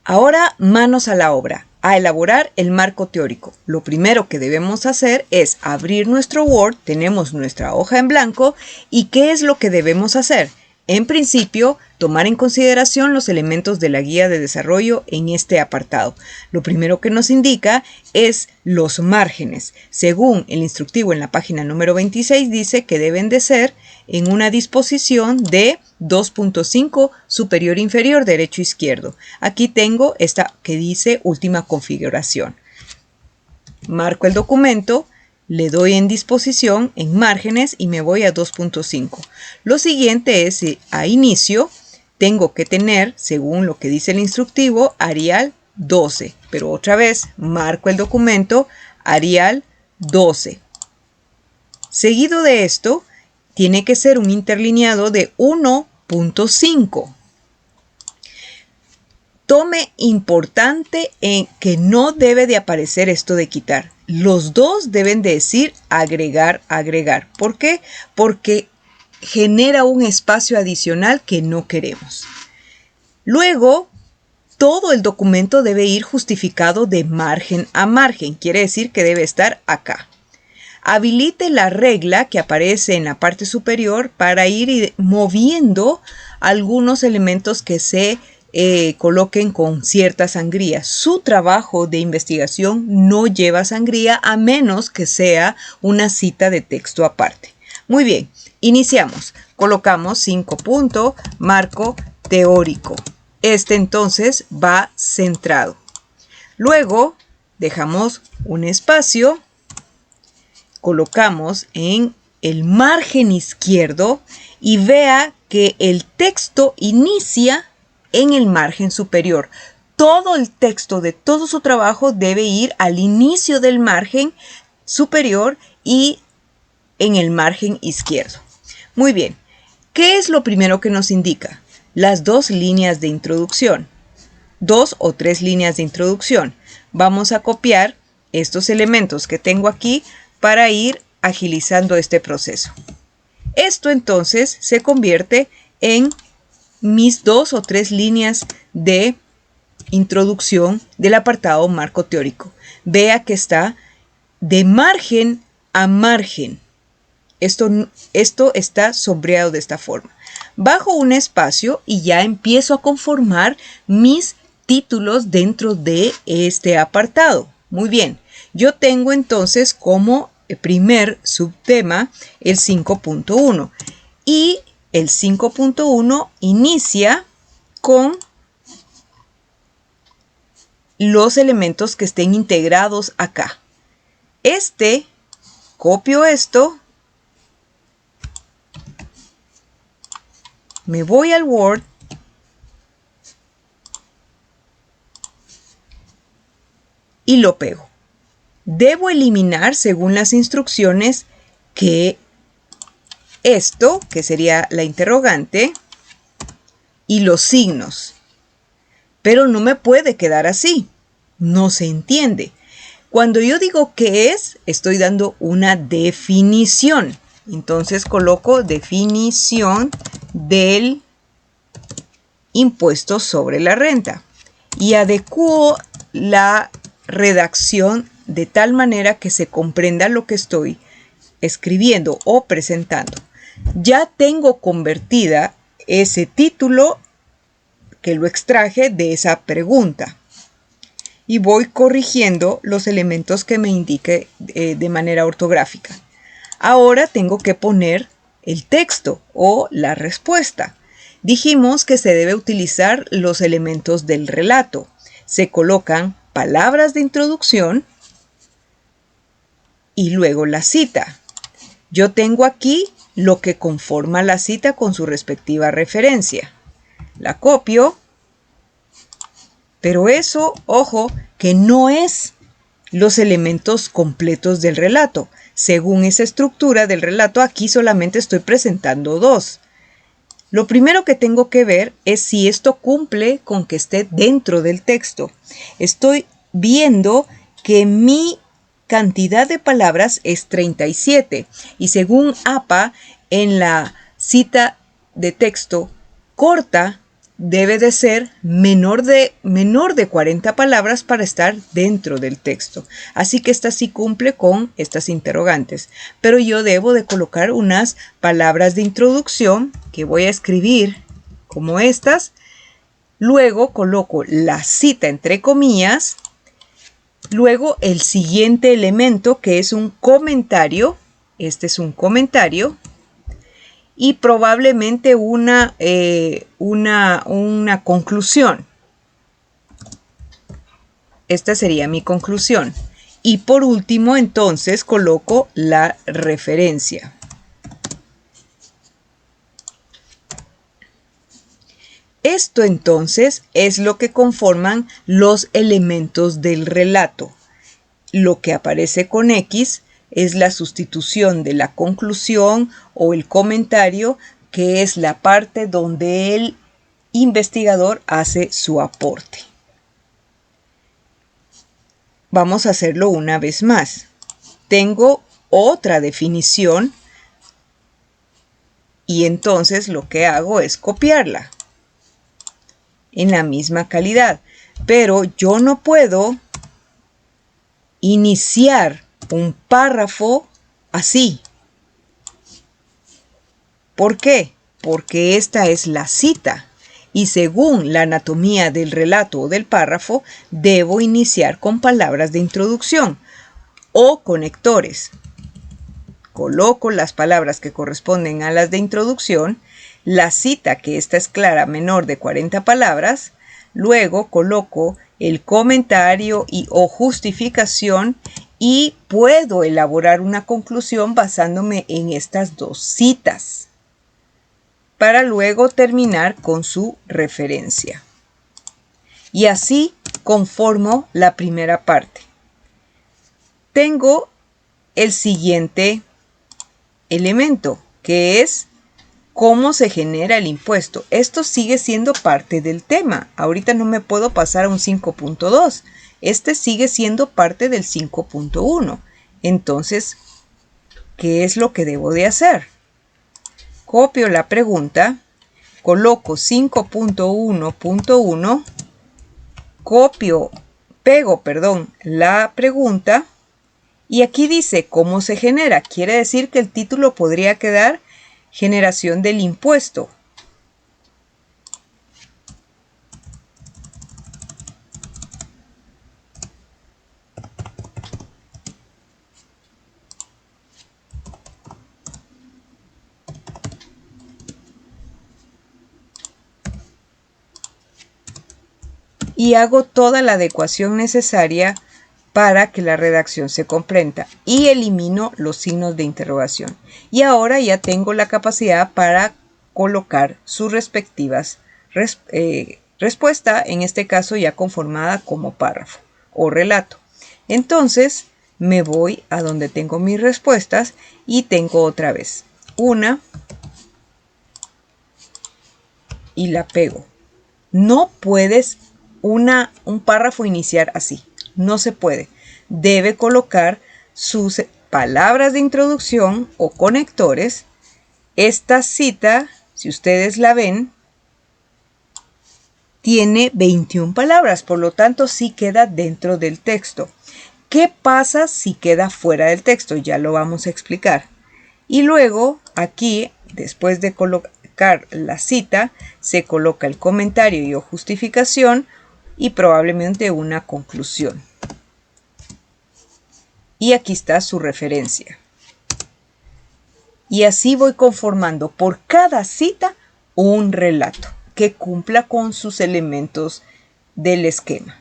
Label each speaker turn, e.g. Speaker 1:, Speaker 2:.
Speaker 1: Ahora manos a la obra, a elaborar el marco teórico. Lo primero que debemos hacer es abrir nuestro Word, tenemos nuestra hoja en blanco y ¿qué es lo que debemos hacer? En principio, tomar en consideración los elementos de la guía de desarrollo en este apartado. Lo primero que nos indica es los márgenes. Según el instructivo en la página número 26 dice que deben de ser en una disposición de 2.5 superior inferior derecho izquierdo. Aquí tengo esta que dice última configuración. Marco el documento. Le doy en disposición, en márgenes y me voy a 2.5. Lo siguiente es a inicio, tengo que tener, según lo que dice el instructivo, Arial 12. Pero otra vez, marco el documento, Arial 12. Seguido de esto, tiene que ser un interlineado de 1.5. Tome importante en que no debe de aparecer esto de quitar. Los dos deben de decir agregar, agregar. ¿Por qué? Porque genera un espacio adicional que no queremos. Luego, todo el documento debe ir justificado de margen a margen. Quiere decir que debe estar acá. Habilite la regla que aparece en la parte superior para ir moviendo algunos elementos que se coloquen con cierta sangría. Su trabajo de investigación no lleva sangría a menos que sea una cita de texto aparte. Muy bien, iniciamos. Colocamos 5 puntos, marco teórico. Este entonces va centrado. Luego dejamos un espacio, colocamos en el margen izquierdo y vea que el texto inicia en el margen superior. Todo el texto de todo su trabajo debe ir al inicio del margen superior y en el margen izquierdo. Muy bien, ¿qué es lo primero que nos indica? Las 2 líneas de introducción. 2 o 3 líneas de introducción. Vamos a copiar estos elementos que tengo aquí para ir agilizando este proceso. Esto entonces se convierte en mis 2 o 3 líneas de introducción del apartado marco teórico. Vea que está de margen a margen. Esto está sombreado de esta forma. Bajo un espacio y ya empiezo a conformar mis títulos dentro de este apartado. Muy bien, yo tengo entonces como primer subtema el 5.1 y el 5.1 inicia con los elementos que estén integrados acá. Copio esto, me voy al Word y lo pego. Debo eliminar, según las instrucciones, que esto, que sería la interrogante, y los signos. Pero no me puede quedar así. No se entiende. Cuando yo digo qué es, estoy dando una definición. Entonces coloco definición del impuesto sobre la renta. Y adecuo la redacción de tal manera que se comprenda lo que estoy escribiendo o presentando. Ya tengo convertida ese título que lo extraje de esa pregunta y voy corrigiendo los elementos que me indique de manera ortográfica. Ahora tengo que poner el texto o la respuesta. Dijimos que se debe utilizar los elementos del relato. Se colocan palabras de introducción y luego la cita. Yo tengo aquí lo que conforma la cita con su respectiva referencia. La copio, pero eso, ojo, que no es los elementos completos del relato. Según esa estructura del relato, aquí solamente estoy presentando 2. Lo primero que tengo que ver es si esto cumple con que esté dentro del texto. Estoy viendo que mi cantidad de palabras es 37 y según APA en la cita de texto corta debe de ser menor de 40 palabras para estar dentro del texto. Así que esta sí cumple con estas interrogantes. Pero yo debo de colocar unas palabras de introducción que voy a escribir como estas. Luego coloco la cita entre comillas. Luego el siguiente elemento, que es un comentario. Este es un comentario. Y probablemente una conclusión. Esta sería mi conclusión. Y por último, entonces, coloco la referencia. Esto entonces es lo que conforman los elementos del relato. Lo que aparece con X es la sustitución de la conclusión o el comentario, que es la parte donde el investigador hace su aporte. Vamos a hacerlo una vez más. Tengo otra definición y entonces lo que hago es copiarla en la misma calidad. Pero yo no puedo iniciar un párrafo así. ¿Por qué? Porque esta es la cita y según la anatomía del relato o del párrafo, debo iniciar con palabras de introducción o conectores. Coloco las palabras que corresponden a las de introducción, la cita, que esta es clara, menor de 40 palabras, luego coloco el comentario o justificación y puedo elaborar una conclusión basándome en estas dos citas, para luego terminar con su referencia. Y así conformo la primera parte. Tengo el siguiente elemento, que es cómo se genera el impuesto. Esto sigue siendo parte del tema. Ahorita no me puedo pasar a un 5.2. Este sigue siendo parte del 5.1. Entonces, ¿qué es lo que debo de hacer? Copio la pregunta, coloco 5.1.1, pego la pregunta y aquí dice cómo se genera. Quiere decir que el título podría quedar generación del impuesto. Y hago toda la adecuación necesaria para que la redacción se comprenda y elimino los signos de interrogación. Y ahora ya tengo la capacidad para colocar sus respectivas respuesta, en este caso ya conformada como párrafo o relato. Entonces me voy a donde tengo mis respuestas y tengo otra vez una y la pego. No puedes un párrafo iniciar así. No se puede. Debe colocar sus palabras de introducción o conectores. Esta cita, si ustedes la ven, tiene 21 palabras, por lo tanto sí queda dentro del texto. ¿Qué pasa si queda fuera del texto? Ya lo vamos a explicar. Y luego aquí, después de colocar la cita, se coloca el comentario y o justificación y probablemente una conclusión. Y aquí está su referencia. Y así voy conformando por cada cita un relato que cumpla con sus elementos del esquema.